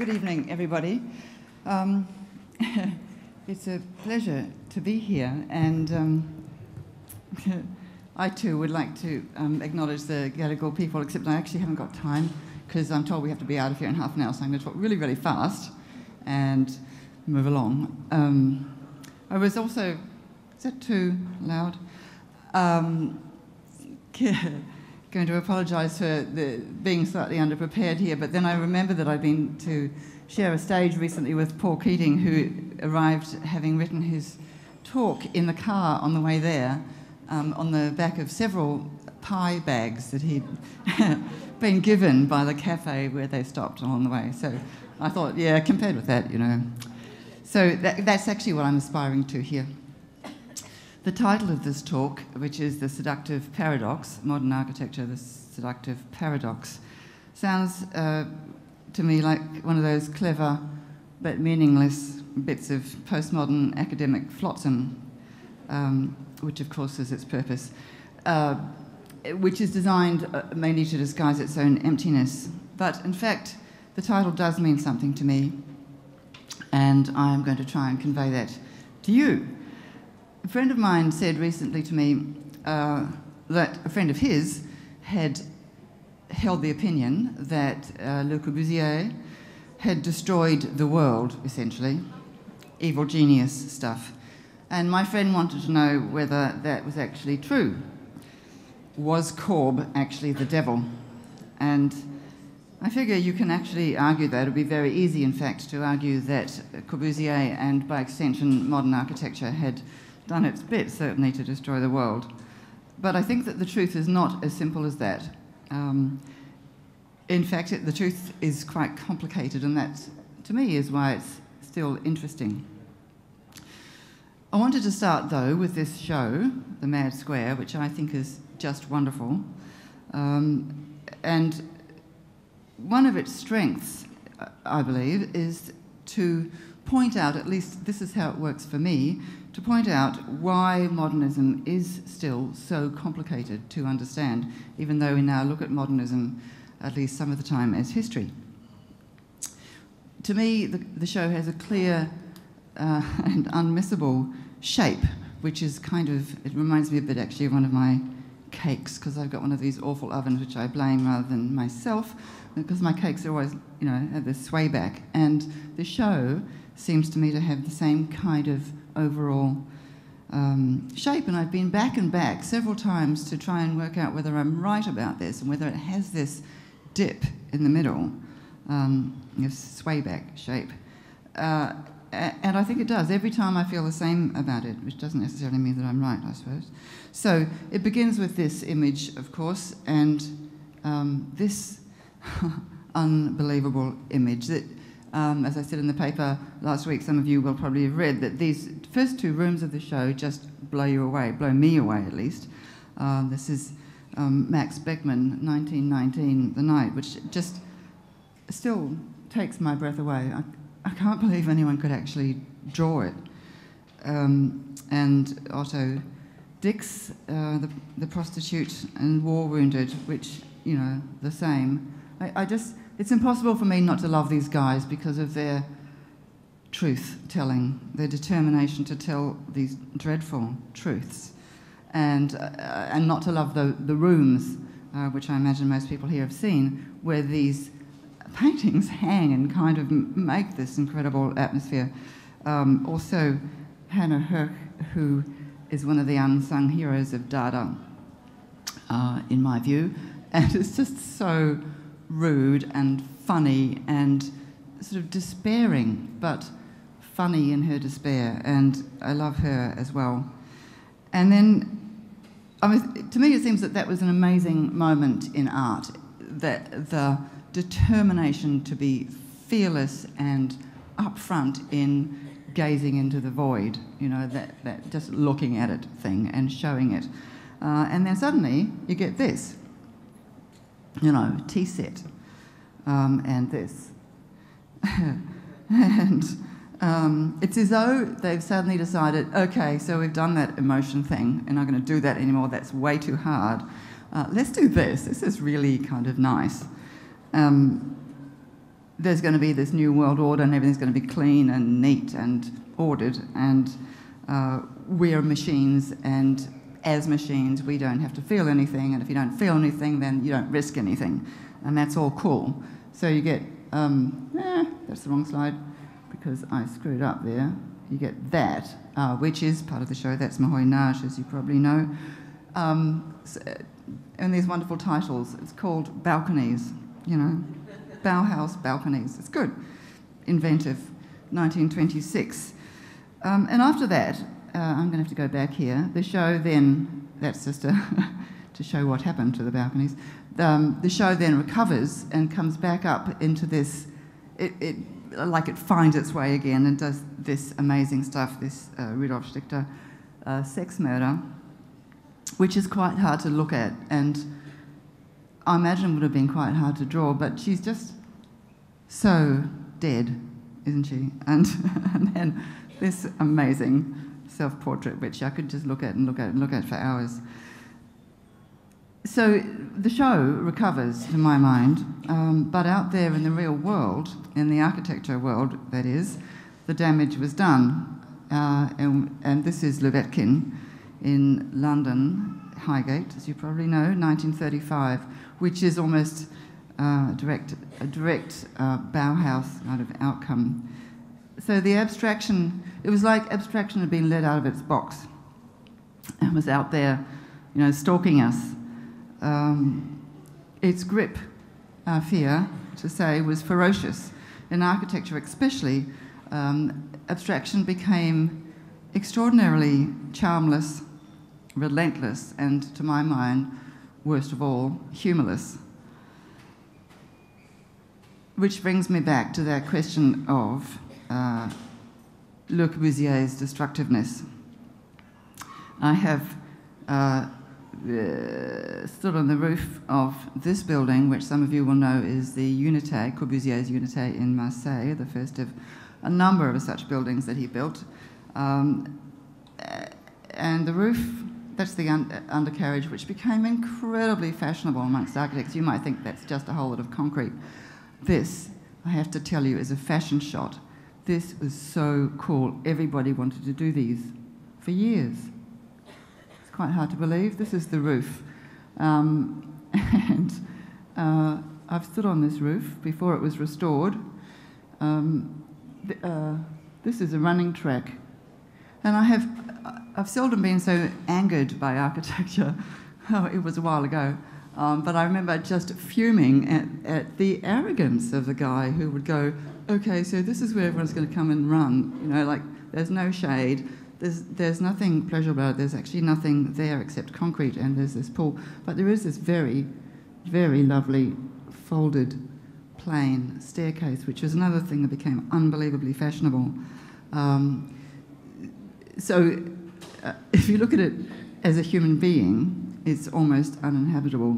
Good evening, everybody. It's a pleasure to be here, and I too would like to acknowledge the Gadigal people, except I actually haven't got time because I'm told we have to be out of here in half an hour, so I'm going to talk really, really fast and move along. I was also, is that too loud? Going to apologise for being slightly underprepared here, but then I remember that I'd been to share a stage recently with Paul Keating, who arrived having written his talk in the car on the way there, on the back of several pie bags that he'd been given by the cafe where they stopped along the way. So I thought, yeah, compared with that, you know. So that's actually what I'm aspiring to here. The title of this talk, which is The Seductive Paradox, Modern Architecture, The Seductive Paradox, sounds to me like one of those clever but meaningless bits of postmodern academic flotsam, which of course is its purpose, which is designed mainly to disguise its own emptiness. But in fact, the title does mean something to me, and I'm going to try and convey that to you. A friend of mine said recently to me that a friend of his had held the opinion that Le Corbusier had destroyed the world, essentially, evil genius stuff. And my friend wanted to know whether that was actually true. Was Corb actually the devil? And I figure you can actually argue that. It would be very easy, in fact, to argue that Corbusier and, by extension, modern architecture had done its bit, certainly, to destroy the world. But I think that the truth is not as simple as that. In fact, the truth is quite complicated, and that, to me, is why it's still interesting. I wanted to start, though, with this show, The Mad Square, which I think is just wonderful. And one of its strengths, I believe, is to point out, at least this is how it works for me, to point out why modernism is still so complicated to understand, even though we now look at modernism, at least some of the time, as history. To me, the show has a clear and unmissable shape, which is kind of, it reminds me a bit actually of one of my cakes, because I've got one of these awful ovens which I blame rather than myself, because my cakes are always, you know, have this sway back. And the show seems to me to have the same kind of overall shape, and I've been back and back several times to try and work out whether I'm right about this and whether it has this dip in the middle, this sway back shape. And I think it does. Every time I feel the same about it, which doesn't necessarily mean that I'm right, I suppose. So it begins with this image, of course, and this unbelievable image that, as I said in the paper last week, some of you will probably have read that these first two rooms of the show just blow you away, blow me away at least. This is Max Beckmann, 1919, The Night, which just still takes my breath away. I can't believe anyone could actually draw it. And Otto Dix, the prostitute and war wounded, which, you know, the same. It's impossible for me not to love these guys because of their truth-telling, their determination to tell these dreadful truths, and not to love the rooms, which I imagine most people here have seen, where these paintings hang and kind of make this incredible atmosphere. Also, Hannah Herk, who is one of the unsung heroes of Dada, in my view, and it's just so rude and funny and sort of despairing, but funny in her despair, and I love her as well. And then, to me, it seems that that was an amazing moment in art, that the determination to be fearless and upfront in gazing into the void, you know, that just looking at it thing and showing it. And then suddenly you get this, you know, tea set, and this. And it's as though they've suddenly decided, okay, so we've done that emotion thing, and I'm going to do that anymore, that's way too hard. Let's do this. This is really kind of nice. there's going to be this new world order and everything's going to be clean and neat and ordered, and we're machines, and as machines we don't have to feel anything, and if you don't feel anything then you don't risk anything, and that's all cool. So you get, that's the wrong slide because I screwed up there. You get that, which is part of the show. That's Mohoinage, as you probably know. And these wonderful titles. It's called Balconies, you know. Bauhaus Balconies. It's good. Inventive. 1926. And after that, I'm going to have to go back here. The show then, that's just to show what happened to the balconies. The show then recovers and comes back up into this, like it finds its way again and does this amazing stuff, this Rhetoric, sex murder, which is quite hard to look at, and I imagine would have been quite hard to draw, but she's just so dead, isn't she? And then this amazing self-portrait, which I could just look at and look at and look at for hours. So the show recovers, to my mind, but out there in the real world, in the architecture world, that is, the damage was done. And this is Lubetkin in London, Highgate, as you probably know, 1935, which is almost a direct Bauhaus kind of outcome. So the abstraction, it was like abstraction had been let out of its box and was out there, you know, stalking us. Its grip, I fear to say, was ferocious. In architecture especially, abstraction became extraordinarily charmless, relentless, and to my mind, worst of all, humourless. Which brings me back to that question of Le Corbusier's destructiveness. I have stood on the roof of this building, which some of you will know is the Unité, Corbusier's Unité in Marseille, the first of a number of such buildings that he built. And the roof, that's the undercarriage, which became incredibly fashionable amongst architects. You might think that's just a whole lot of concrete. This, I have to tell you, is a fashion shot. This was so cool. Everybody wanted to do these for years. It's quite hard to believe. This is the roof. And I've stood on this roof before it was restored. This is a running track. And I've seldom been so angered by architecture. Oh, it was a while ago. But I remember just fuming at the arrogance of the guy who would go, okay, so this is where everyone's going to come and run. You know, like, there's no shade. There's nothing pleasurable about it. There's actually nothing there except concrete, and there's this pool. But there is this very, very lovely folded plain staircase, which was another thing that became unbelievably fashionable. So if you look at it as a human being, it's almost uninhabitable.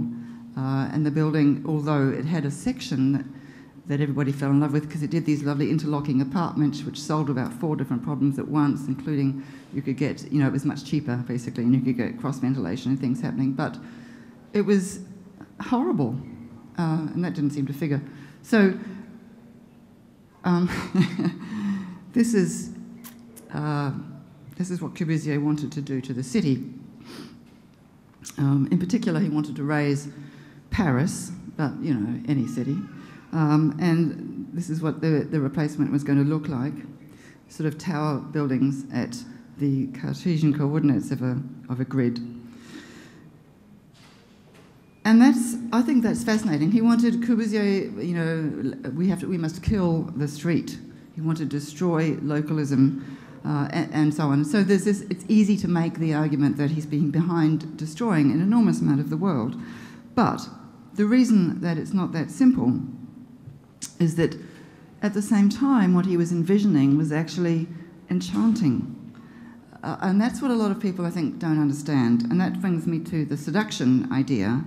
And the building, although it had a section that everybody fell in love with because it did these lovely interlocking apartments which solved about 4 different problems at once, including you could get, you know, it was much cheaper basically, and you could get cross-ventilation and things happening, but it was horrible, and that didn't seem to figure. So this is what Corbusier wanted to do to the city. In particular, he wanted to raise Paris, but, you know, any city. And this is what the replacement was going to look like, sort of tower buildings at the Cartesian coordinates of a grid. And I think that's fascinating. He wanted Corbusier, you know, we must kill the street. He wanted to destroy localism and so on. So there's this, it's easy to make the argument that he's been behind destroying an enormous amount of the world. But the reason that it's not that simple is that at the same time what he was envisioning was actually enchanting. And that's what a lot of people, I think, don't understand. And that brings me to the seduction idea,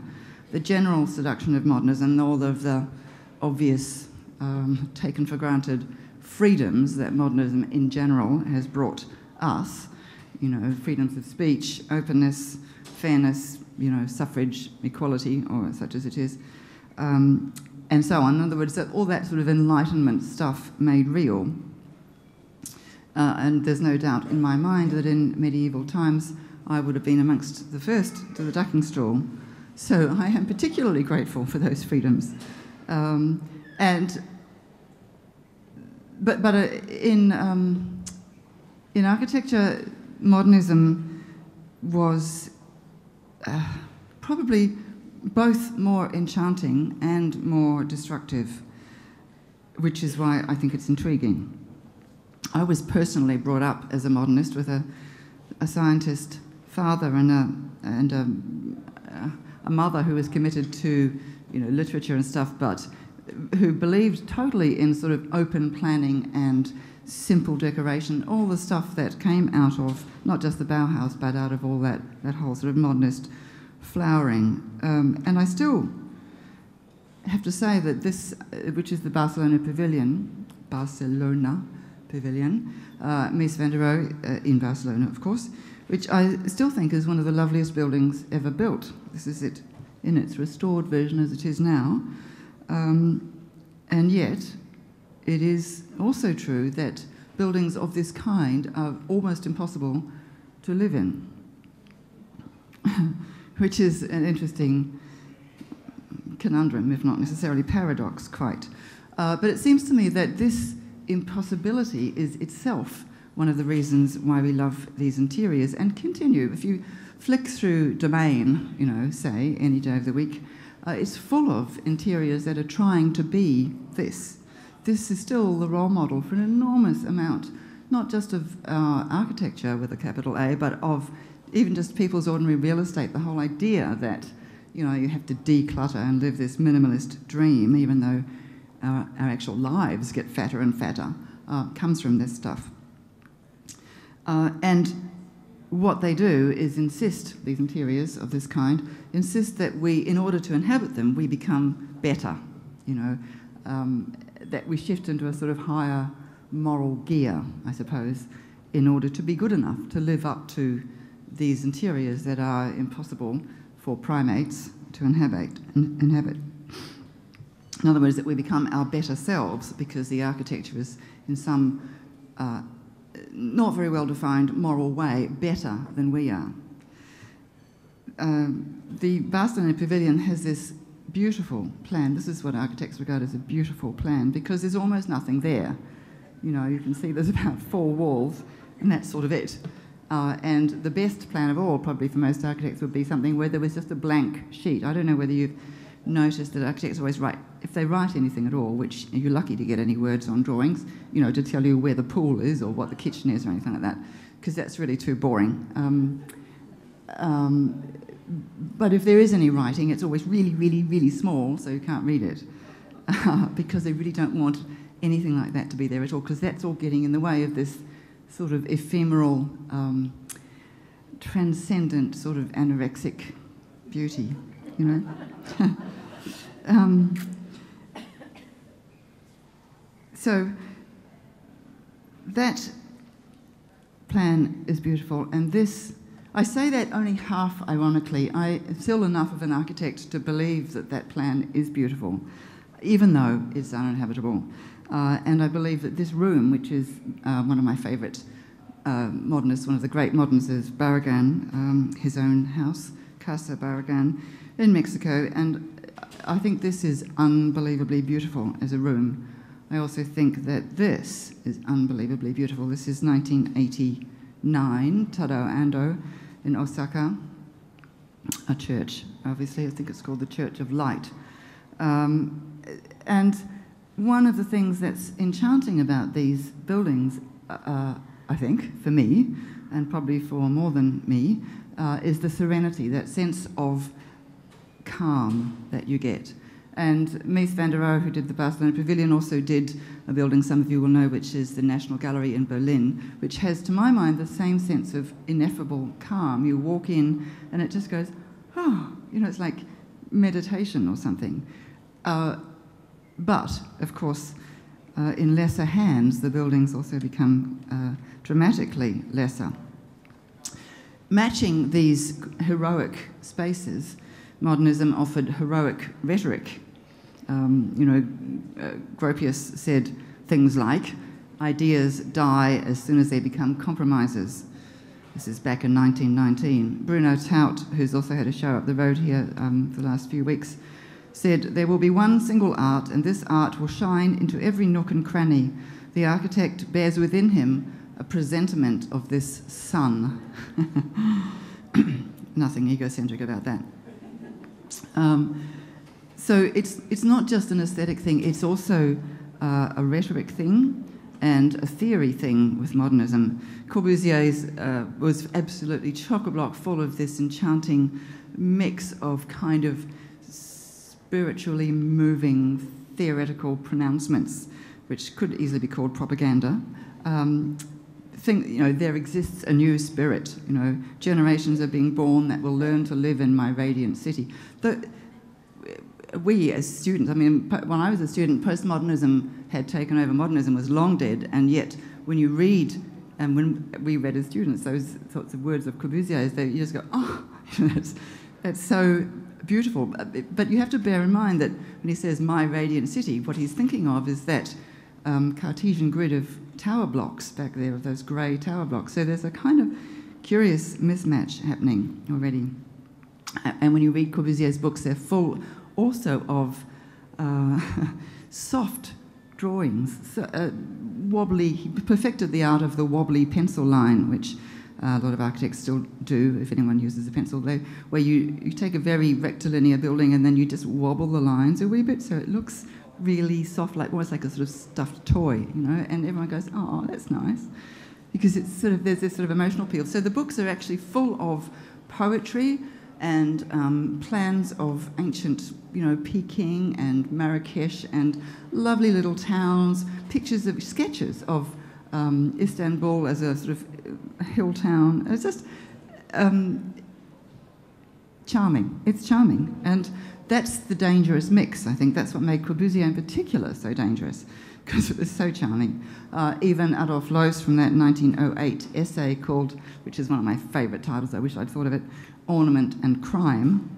the general seduction of modernism, all of the obvious, taken for granted freedoms that modernism in general has brought us, you know, freedoms of speech, openness, fairness, you know, suffrage, equality, or such as it is. and so on. In other words, that all that sort of Enlightenment stuff made real. And there's no doubt in my mind that in medieval times I would have been amongst the first to the ducking stool. So I am particularly grateful for those freedoms. But in architecture, modernism was probably both more enchanting and more destructive, which is why I think it's intriguing. I was personally brought up as a modernist with a scientist father and a mother who was committed to, you know, literature and stuff, but who believed totally in sort of open planning and simple decoration, all the stuff that came out of not just the Bauhaus, but out of all that whole sort of modernist flowering. And I still have to say that this, which is the Barcelona Pavilion, Mies van der Rohe in Barcelona, of course, which I still think is one of the loveliest buildings ever built. This is it in its restored version as it is now. And yet, it is also true that buildings of this kind are almost impossible to live in, which is an interesting conundrum, if not necessarily paradox, quite. But it seems to me that this impossibility is itself one of the reasons why we love these interiors and continue. If you flick through Domain, you know, say, any day of the week, it's full of interiors that are trying to be this. This is still the role model for an enormous amount, not just of architecture with a capital A, but of even just people's ordinary real estate. The whole idea that, you know, you have to declutter and live this minimalist dream, even though our actual lives get fatter and fatter, comes from this stuff. And what they do is insist, these interiors of this kind, insist that we, in order to inhabit them, we become better, you know, that we shift into a sort of higher moral gear, I suppose, in order to be good enough to live up to these interiors that are impossible for primates to inhabit. In other words, that we become our better selves because the architecture is in some not very well-defined moral way better than we are. The Barcelona Pavilion has this beautiful plan. This is what architects regard as a beautiful plan because there's almost nothing there. You know, you can see there's about 4 walls and that's sort of it. And the best plan of all, probably for most architects, would be something where there was just a blank sheet. I don't know whether you've noticed that architects always write, if they write anything at all, which you're lucky to get any words on drawings, you know, to tell you where the pool is or what the kitchen is or anything like that, because that's really too boring. But if there is any writing, it's always really, really, really small, so you can't read it, because they really don't want anything like that to be there at all, because that's all getting in the way of this sort of ephemeral, transcendent sort of anorexic beauty, you know. So that plan is beautiful, and this, I say that only half ironically. I am still enough of an architect to believe that that plan is beautiful, even though it's uninhabitable. And I believe that this room, which is one of my favourite modernists, one of the great modernists, is Barragan, his own house, Casa Barragan, in Mexico, and I think this is unbelievably beautiful as a room. I also think that this is unbelievably beautiful. This is 1989, Tadao Ando in Osaka, a church, obviously. I think it's called the Church of Light. And one of the things that's enchanting about these buildings, I think, for me, and probably for more than me, is the serenity, that sense of calm that you get. And Mies van der Rohe, who did the Barcelona Pavilion, also did a building some of you will know, which is the National Gallery in Berlin, which has, to my mind, the same sense of ineffable calm. You walk in and it just goes, oh, you know, it's like meditation or something. But, of course, in lesser hands, the buildings also become dramatically lesser. Matching these heroic spaces, modernism offered heroic rhetoric. Gropius said things like, ideas die as soon as they become compromises. This is back in 1919. Bruno Taut, who's also had a show up the road here for the last few weeks, said, there will be one single art, and this art will shine into every nook and cranny. The architect bears within him a presentiment of this sun. Nothing egocentric about that. So it's not just an aesthetic thing, it's also a rhetoric thing and a theory thing with modernism. Corbusier's was absolutely chock-a-block full of this enchanting mix of kind of spiritually moving theoretical pronouncements, which could easily be called propaganda. There exists a new spirit. Generations are being born that will learn to live in my radiant city. We as students, when I was a student, postmodernism had taken over. Modernism was long dead, and yet when you read, and when we read as students, those sorts of words of Corbusier's, you just go, oh, that's so beautiful. But you have to bear in mind that when he says my radiant city, what he's thinking of is that Cartesian grid of tower blocks back there, of those grey tower blocks. So there's a kind of curious mismatch happening already. And when you read Corbusier's books, they're full also of soft drawings, wobbly. He perfected the art of the wobbly pencil line, which a lot of architects still do, if anyone uses a pencil, where you take a very rectilinear building and then you just wobble the lines a wee bit so it looks really soft, like almost like a sort of stuffed toy, and everyone goes, oh, that's nice, because it's there's this sort of emotional appeal. So the books are actually full of poetry and plans of ancient, Peking and Marrakesh and lovely little towns, pictures of sketches of Istanbul as a sort of hill town. It's just charming. It's charming. And that's the dangerous mix, I think. That's what made Corbusier in particular so dangerous, because it was so charming. Even Adolf Loos, from that 1908 essay called, which is one of my favourite titles, I wish I'd thought of it, Ornament and Crime,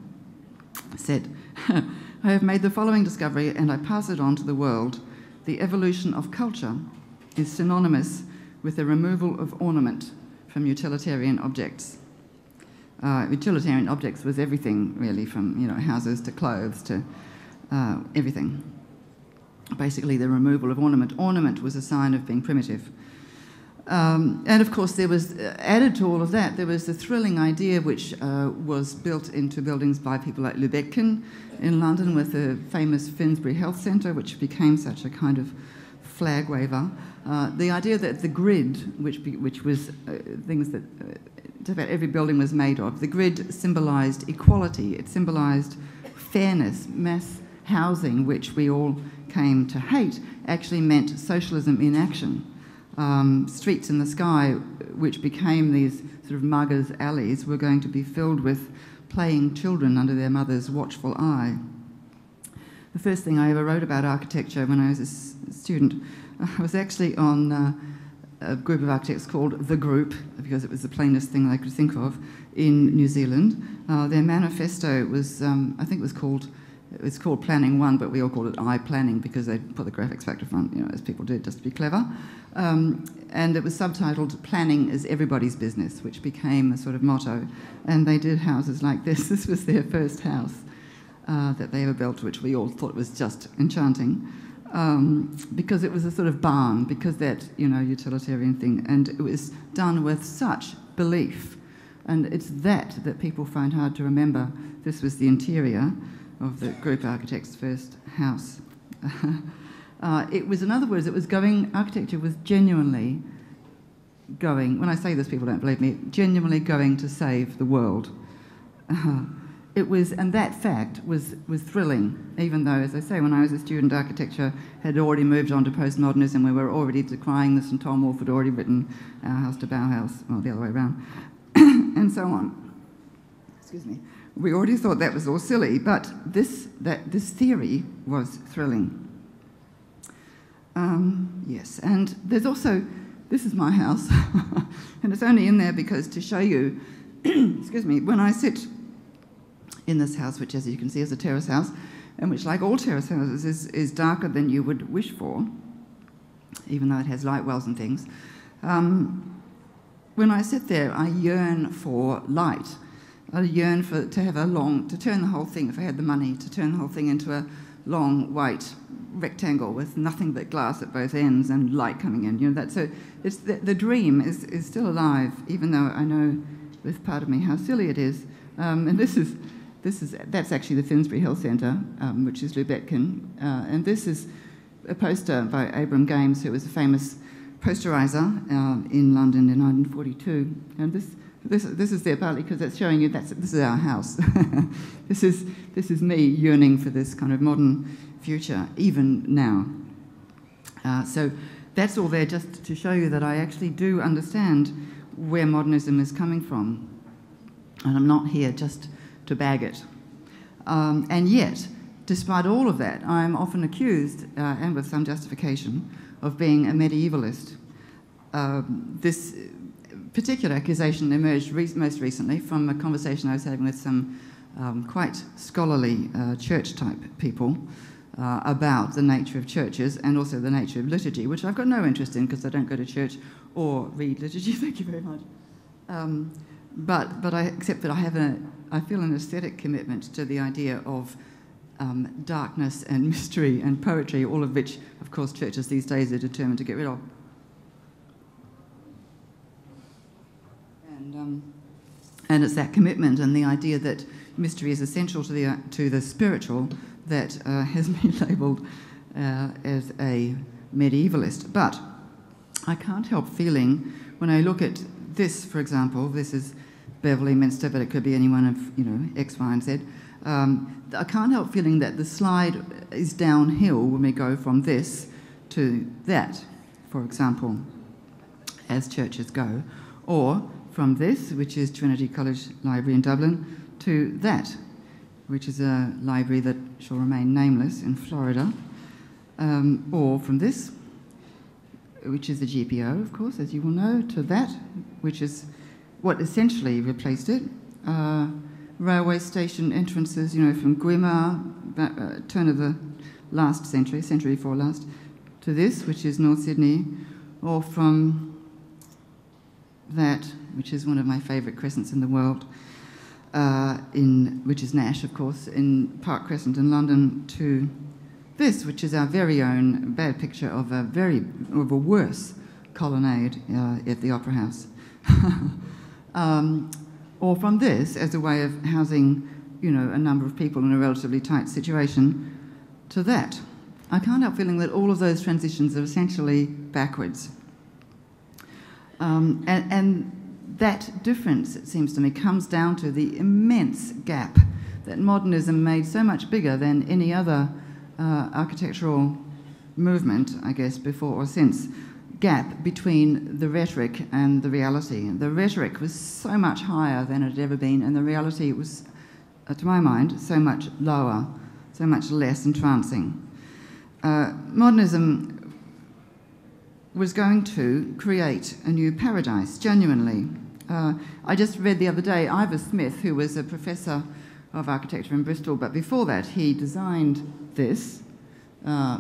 said, I have made the following discovery and I pass it on to the world. The evolution of culture is synonymous with the removal of ornament from utilitarian objects. Utilitarian objects was everything, really, from houses to clothes to everything. Basically, the removal of ornament. Ornament was a sign of being primitive. And of course, there was, added to all of that, there was the thrilling idea which was built into buildings by people like Lubetkin in London with the famous Finsbury Health Centre, which became such a kind of flag waver. The idea that the grid, which was things that just about every building was made of, the grid symbolised equality, it symbolised fairness, mass housing, which we all came to hate, actually meant socialism in action. Streets in the sky, which became these sort of muggers' alleys, were going to be filled with playing children under their mother's watchful eye. The first thing I ever wrote about architecture when I was a student, I was actually on a group of architects called The Group, because it was the plainest thing I could think of, in New Zealand. Their manifesto was, I think it was called Planning 1, but we all called it I-Planning because they put the graphics factor front, as people did, just to be clever. And it was subtitled Planning is Everybody's Business, which became a sort of motto. And they did houses like this. This was their first house that they ever built, which we all thought was just enchanting, because it was a sort of barn, because that, utilitarian thing. And it was done with such belief. And it's that people find hard to remember. This was the interior of the group architect's first house. It was, in other words, architecture was genuinely going, when I say this people don't believe me, genuinely going to save the world. It was, and that fact was thrilling, even though, as I say, when I was a student, architecture had already moved on to postmodernism. We were already decrying this, and Tom Wolfe had already written Our House to Bauhaus, well, the other way around, and so on. Excuse me. We already thought that was all silly, but this theory was thrilling. Yes, and there's also, this is my house, and it's only in there because to show you, excuse me, when I sit in this house, which as you can see is a terrace house, and which, like all terrace houses, is darker than you would wish for, even though it has light wells and things. When I sit there, I yearn for light. I yearn to turn the whole thing, if I had the money, to turn the whole thing into a long white rectangle with nothing but glass at both ends and light coming in. You know, so it's the dream is still alive, even though I know with part of me how silly it is. And that's actually the Finsbury Hill Centre, which is Lubetkin, and this is a poster by Abram Games, who was a famous posterizer in London in 1942, and this is there partly because it's showing you this is our house. this is me yearning for this kind of modern future, even now. So that's all there just to show you that I actually do understand where modernism is coming from, and I'm not here just to bag it. And yet, despite all of that, I'm often accused, and with some justification, of being a medievalist. This particular accusation emerged most recently from a conversation I was having with some quite scholarly church-type people about the nature of churches and also the nature of liturgy, which I've got no interest in because I don't go to church or read liturgy, thank you very much. But I accept that I feel an aesthetic commitment to the idea of darkness and mystery and poetry, all of which, of course, churches these days are determined to get rid of. And it's that commitment and the idea that mystery is essential to the spiritual that has me labelled as a medievalist. But I can't help feeling, when I look at this, for example, this is Beverley Minster, but it could be any one of X, Y, and Z. I can't help feeling that the slide is downhill when we go from this to that, for example, as churches go, or from this, which is Trinity College Library in Dublin, to that, which is a library that shall remain nameless in Florida, or from this, which is the GPO, of course, as you will know, to that, which is what essentially replaced it. Railway station entrances, from Guimar, turn of the last century before last, to this, which is North Sydney, or from that, which is one of my favourite crescents in the world, which is Nash, of course, in Park Crescent in London, to this, which is our very own bad picture of a worse colonnade at the Opera House. Or from this, as a way of housing, a number of people in a relatively tight situation, to that. I can't help feeling that all of those transitions are essentially backwards. And that difference, it seems to me, comes down to the immense gap that modernism made so much bigger than any other architectural movement, I guess, before or since, gap between the rhetoric and the reality. The rhetoric was so much higher than it had ever been, and the reality was, to my mind, so much lower, so much less entrancing. Modernism was going to create a new paradise, genuinely. I just read the other day Ivor Smith, who was a professor of architecture in Bristol, but before that he designed this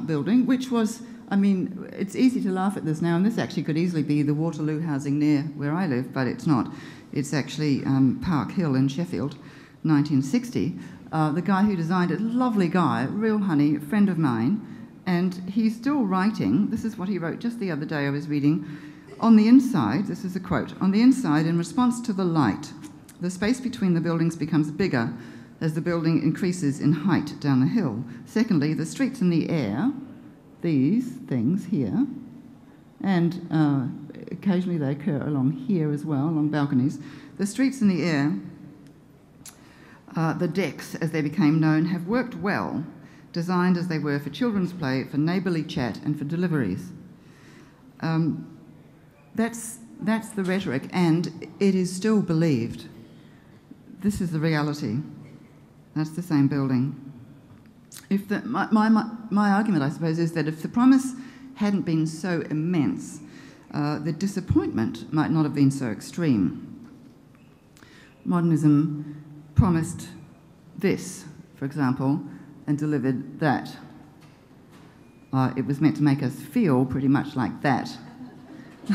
building, which was, it's easy to laugh at this now, and this actually could easily be the Waterloo housing near where I live, but it's not. It's actually Park Hill in Sheffield, 1960. The guy who designed it, lovely guy, real honey, friend of mine, and he's still writing. This is what he wrote just the other day I was reading. On the inside, this is a quote, on the inside, in response to the light, the space between the buildings becomes bigger as the building increases in height down the hill. Secondly, the streets in the air, these things here, and occasionally they occur along here as well, along balconies. The streets in the air, the decks, as they became known, have worked well, designed as they were for children's play, for neighbourly chat, and for deliveries. That's the rhetoric, and it is still believed. This is the reality. That's the same building. My argument, I suppose, is that if the promise hadn't been so immense, the disappointment might not have been so extreme. Modernism promised this, for example, and delivered that. It was meant to make us feel pretty much like that,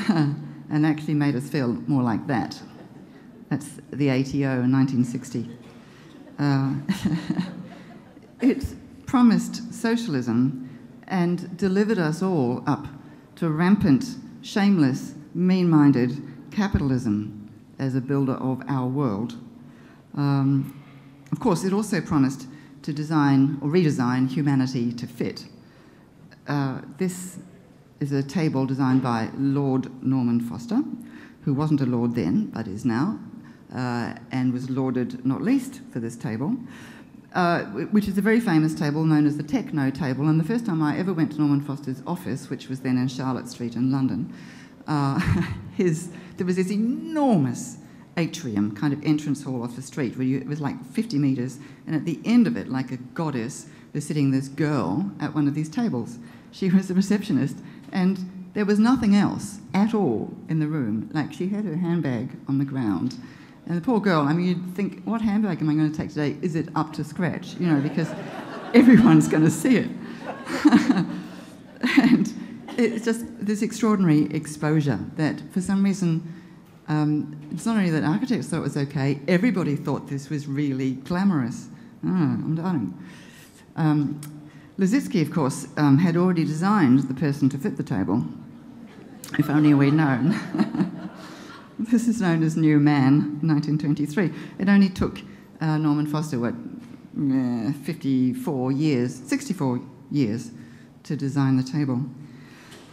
and actually made us feel more like that. That's the ATO in 1960. It promised socialism and delivered us all up to rampant, shameless, mean-minded capitalism as a builder of our world. Of course, it also promised to design or redesign humanity to fit. This is a table designed by Lord Norman Foster, who wasn't a lord then, but is now, and was lauded not least for this table, which is a very famous table known as the Techno table. And the first time I ever went to Norman Foster's office, which was then in Charlotte Street in London, there was this enormous atrium, kind of entrance hall off the street, where it was like 50 metres, and at the end of it, like a goddess, was sitting this girl at one of these tables. She was a receptionist, and there was nothing else at all in the room. Like, she had her handbag on the ground, and the poor girl, I mean, you'd think, what handbag am I going to take today? Is it up to scratch? You know, because everyone's going to see it. And it's just this extraordinary exposure that, for some reason, it's not only that architects thought it was okay, everybody thought this was really glamorous. I'm dying. Liszewski, of course, had already designed the person to fit the table, if only we'd known. This is known as New Man, 1923. It only took Norman Foster, 64 years to design the table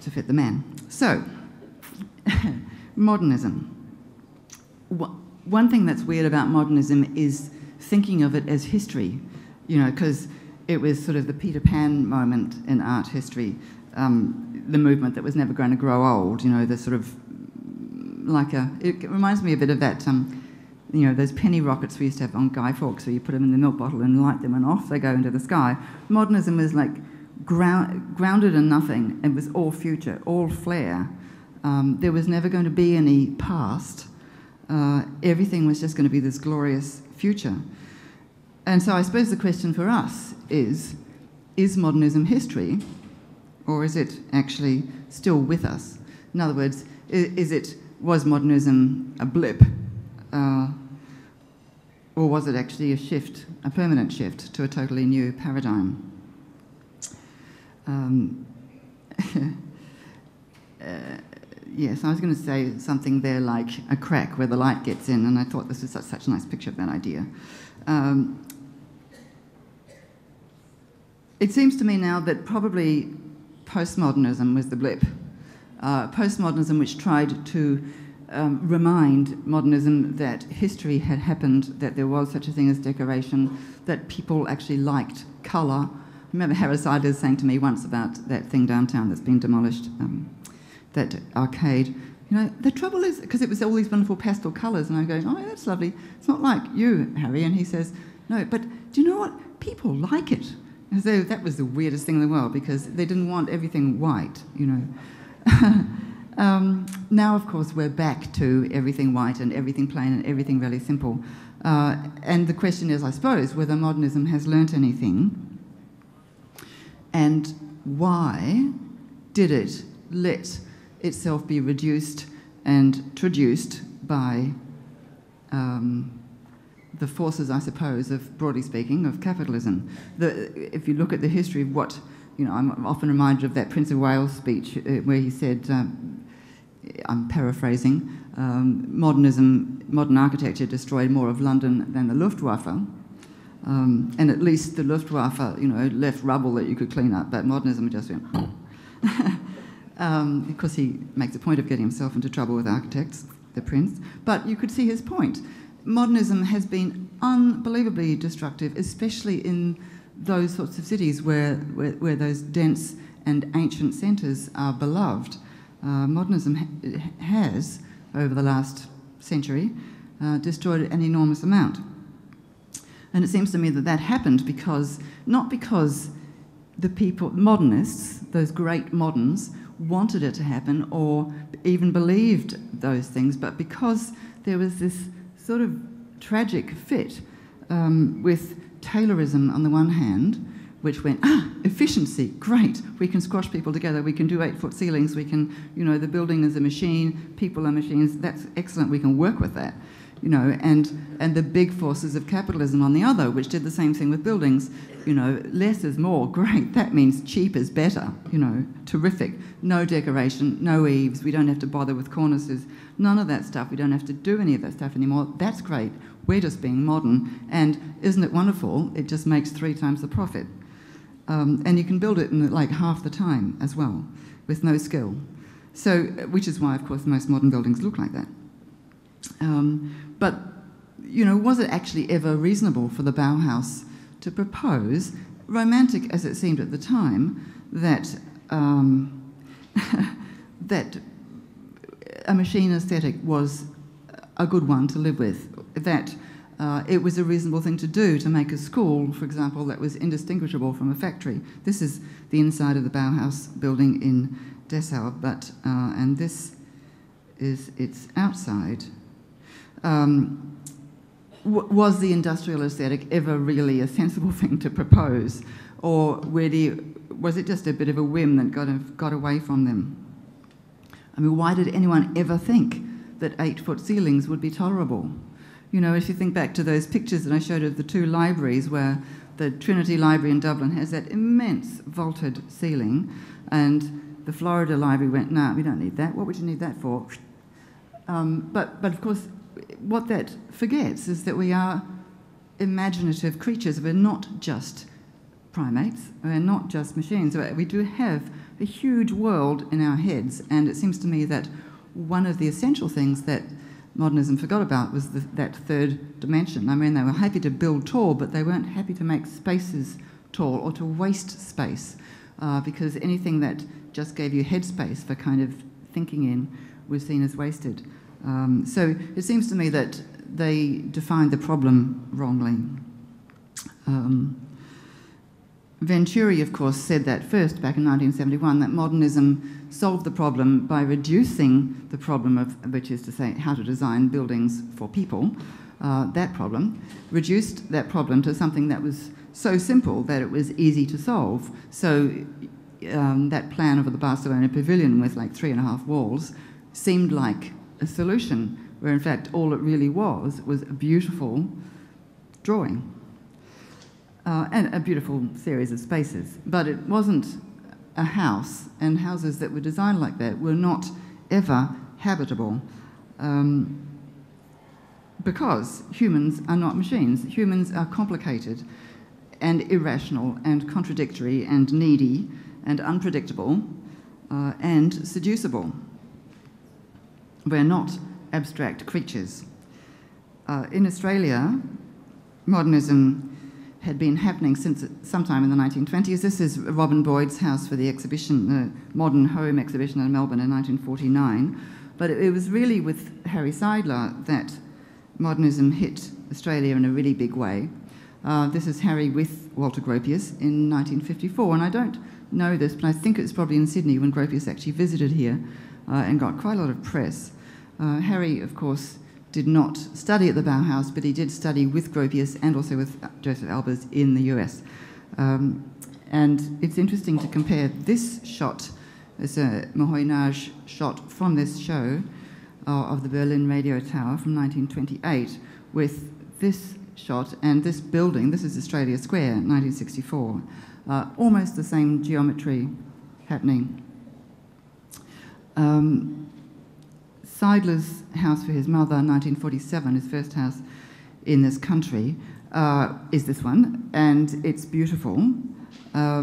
to fit the man. So, modernism. One thing that's weird about modernism is thinking of it as history, you know, because it was sort of the Peter Pan moment in art history, the movement that was never going to grow old, you know, the sort of, it reminds me a bit of that, you know, those penny rockets we used to have on Guy Fawkes, where you put them in the milk bottle and light them and off they go into the sky. Modernism was like grounded in nothing. It was all future, all flair. There was never going to be any past. Everything was just going to be this glorious future. And so I suppose the question for us is modernism history, or is it actually still with us? In other words, was modernism a blip, or was it actually a shift, a permanent shift to a totally new paradigm? Yes, I was going to say something there like a crack where the light gets in, and I thought this was such a nice picture of that idea. It seems to me now that probably postmodernism was the blip. Postmodernism, which tried to remind modernism that history had happened, that there was such a thing as decoration, that people actually liked colour. I remember Harris Iders saying to me once about that thing downtown that's been demolished, that arcade. You know, the trouble is, because it was all these wonderful pastel colours, and I'm going, oh, that's lovely. It's not like you, Harry. And he says, no, but do you know what? People like it. As though that was the weirdest thing in the world, because they didn't want everything white, you know. Now, of course, we're back to everything white and everything plain and everything really simple. And the question is, I suppose, whether modernism has learnt anything, and why did it let itself be reduced and traduced by the forces, I suppose, of, broadly speaking, of capitalism. If you look at the history of what, you know, I'm often reminded of that Prince of Wales speech where he said, I'm paraphrasing, modern architecture destroyed more of London than the Luftwaffe, and at least the Luftwaffe, you know, left rubble that you could clean up, but modernism just went. Because he makes a point of getting himself into trouble with architects, the Prince. But you could see his point. Modernism has been unbelievably destructive, especially in those sorts of cities where those dense and ancient centres are beloved. Modernism has, over the last century, destroyed an enormous amount. And it seems to me that that happened because, not because the people, modernists, those great moderns, wanted it to happen or even believed those things, but because there was this sort of tragic fit with Taylorism on the one hand, which went, efficiency, great, we can squash people together, we can do 8-foot ceilings, we can, the building is a machine, people are machines, that's excellent, we can work with that, and the big forces of capitalism on the other, which did the same thing with buildings, less is more, great, that means cheap is better, terrific, no decoration, no eaves, we don't have to bother with cornices, none of that stuff, we don't have to do any of that stuff anymore, that's great, we're just being modern, and isn't it wonderful, it just makes 3 times the profit. And you can build it in like half the time as well, with no skill. So, which is why, of course, most modern buildings look like that. But, was it actually ever reasonable for the Bauhaus to propose, romantic as it seemed at the time, that that a machine aesthetic was a good one to live with, that it was a reasonable thing to do to make a school, for example, that was indistinguishable from a factory. This is the inside of the Bauhaus building in Dessau, and this is its outside. Was the industrial aesthetic ever really a sensible thing to propose, or was it just a bit of a whim that got away from them? I mean, why did anyone ever think that 8-foot ceilings would be tolerable? If you think back to those pictures that I showed of the 2 libraries, where the Trinity Library in Dublin has that immense vaulted ceiling, and the Florida Library went, no, we don't need that. What would you need that for? But of course, what that forgets is that we are imaginative creatures. We're not just primates. We're not just machines. We do have a huge world in our heads, and it seems to me that one of the essential things that modernism forgot about was that 3rd dimension. I mean, they were happy to build tall, but they weren't happy to make spaces tall or to waste space, because anything that just gave you headspace for kind of thinking in was seen as wasted. So it seems to me that they defined the problem wrongly. Venturi, of course, said that first back in 1971, that modernism solved the problem by reducing the problem which is to say how to design buildings for people, reduced that problem to something that was so simple that it was easy to solve. So that plan of the Barcelona pavilion with like 3.5 walls seemed like a solution, where in fact all it really was a beautiful drawing. And a beautiful series of spaces. But it wasn't a house, and houses that were designed like that were not ever habitable, because humans are not machines. Humans are complicated and irrational and contradictory and needy and unpredictable and seducible. We're not abstract creatures. In Australia, modernism had been happening since sometime in the 1920s. This is Robin Boyd's house for the exhibition, the Modern Home exhibition in Melbourne in 1949. But it was really with Harry Seidler that modernism hit Australia in a really big way. This is Harry with Walter Gropius in 1954, and I don't know this, but I think it's probably in Sydney when Gropius actually visited here and got quite a lot of press. Harry, of course, did not study at the Bauhaus, but he did study with Gropius and also with Joseph Albers in the US. And it's interesting to compare this shot, it's a Moholy-Nagy shot from this show of the Berlin Radio Tower from 1928, with this shot and this building. This is Australia Square, 1964. Almost the same geometry happening. Seidler's house for his mother, 1947, his first house in this country, is this one, and it's beautiful. I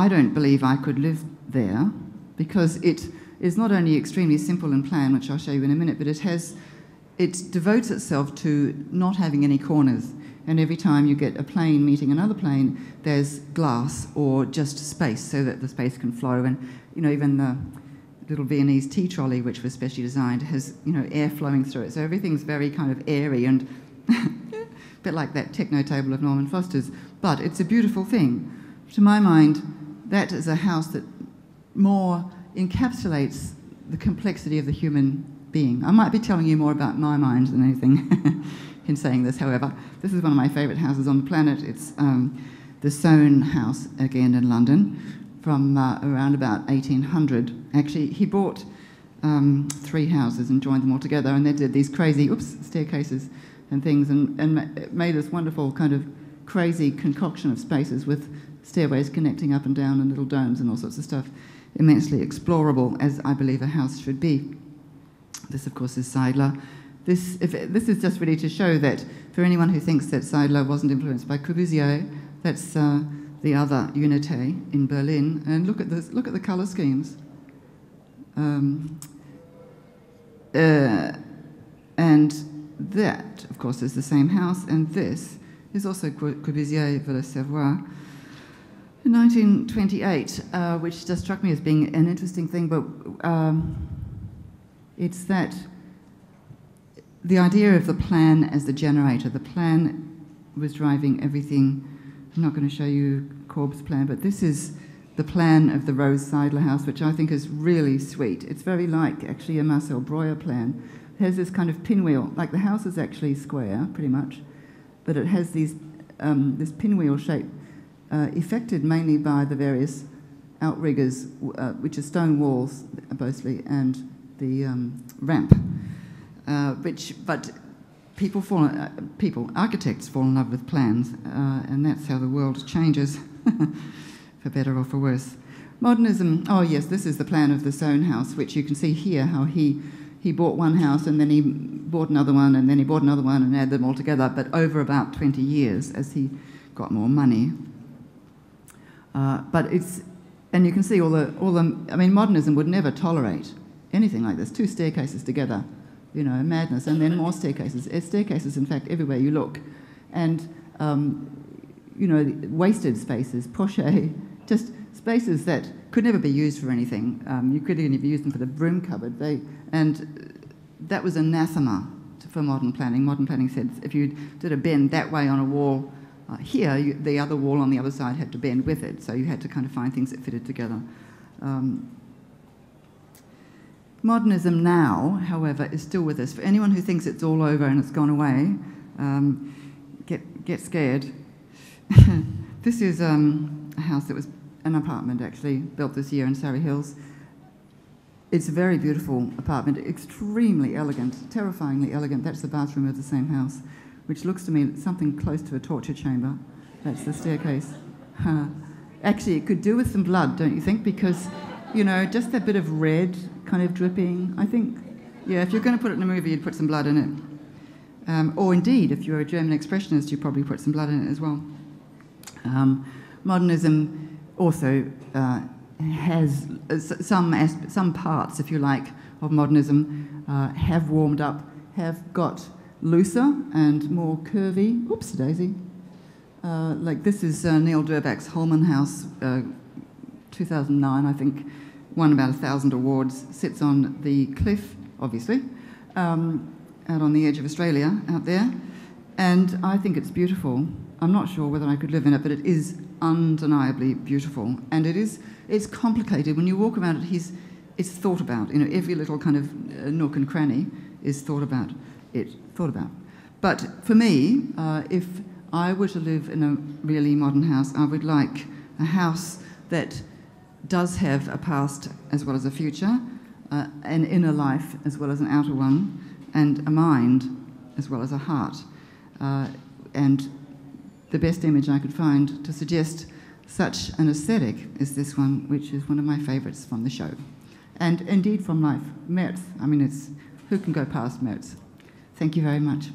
don't believe I could live there, because it is not only extremely simple in plan, which I'll show you in a minute, but it devotes itself to not having any corners. And every time you get a plane meeting another plane, there's glass or just space so that the space can flow. And even the little Viennese tea trolley, which was specially designed, has air flowing through it. So everything's very kind of airy and a bit like that techno table of Norman Foster's. But it's a beautiful thing. To my mind, that is a house that more encapsulates the complexity of the human being. I might be telling you more about my mind than anything in saying this, however. This is one of my favourite houses on the planet. It's the Soane House, again in London, from around about 1800. Actually, he bought 3 houses and joined them all together, and they did these crazy staircases and things, and made this wonderful kind of crazy concoction of spaces with stairways connecting up and down and little domes and all sorts of stuff, immensely explorable, as I believe a house should be. This, of course, is Seidler. This is just really to show that for anyone who thinks that Seidler wasn't influenced by Corbusier, that's the other Unité in Berlin. And look at this, look at the colour schemes. And that, of course, is the same house, and this is also Corbusier Villa Savoie. In 1928, which just struck me as being an interesting thing, but it's that the idea of the plan as the generator. The plan was driving everything. I'm not going to show you Corb's plan, but this is the plan of the Rose Seidler house, which I think is really sweet. It's very like, actually, a Marcel Breuer plan. It has this kind of pinwheel, like the house is actually square, pretty much, but it has these this pinwheel shape, effected mainly by the various outriggers, which are stone walls, mostly, and the ramp. But architects fall in love with plans, and that's how the world changes, for better or for worse. Modernism, oh yes, this is the plan of the Soane house, which you can see here, how he bought one house and then he bought another one and then he bought another one and added them all together, but over about 20 years as he got more money. But it's, and you can see all the, I mean, modernism would never tolerate anything like this. 2 staircases together, you know, madness, and then more staircases. There's staircases, in fact, everywhere you look. And, you know, wasted spaces, poche, just spaces that could never be used for anything. You couldn't even use them for the broom cupboard. And that was anathema for modern planning. Modern planning said if you did a bend that way on a wall, here, the other wall on the other side had to bend with it, so you had to kind of find things that fitted together. Modernism now, however, is still with us. For anyone who thinks it's all over and it's gone away, get scared. This is a house that was an apartment, actually, built this year in Surrey Hills. It's a very beautiful apartment, extremely elegant, terrifyingly elegant. That's the bathroom of the same house, which looks to me something close to a torture chamber. That's the staircase. Actually, it could do with some blood, don't you think? Because, you know, just that bit of red kind of dripping, I think, yeah, if you're going to put it in a movie, you'd put some blood in it. Or indeed, if you're a German expressionist, you'd probably put some blood in it as well. Modernism also has some parts, if you like, of modernism have warmed up, have got looser and more curvy. Oops, daisy. Like this is Neil Durbach's Holman House, 2009, I think, won about 1,000 awards, sits on the cliff, obviously, out on the edge of Australia, out there, and I think it's beautiful. I'm not sure whether I could live in it, but it is undeniably beautiful, and it's complicated. When you walk around it, it's thought about. You know, every little kind of nook and cranny is thought about. But for me, if I were to live in a really modern house, I would like a house that does have a past as well as a future, an inner life as well as an outer one, and a mind as well as a heart. And the best image I could find to suggest such an aesthetic is this one, which is one of my favourites from the show. And indeed from life, Merz. I mean, who can go past Merz? Thank you very much.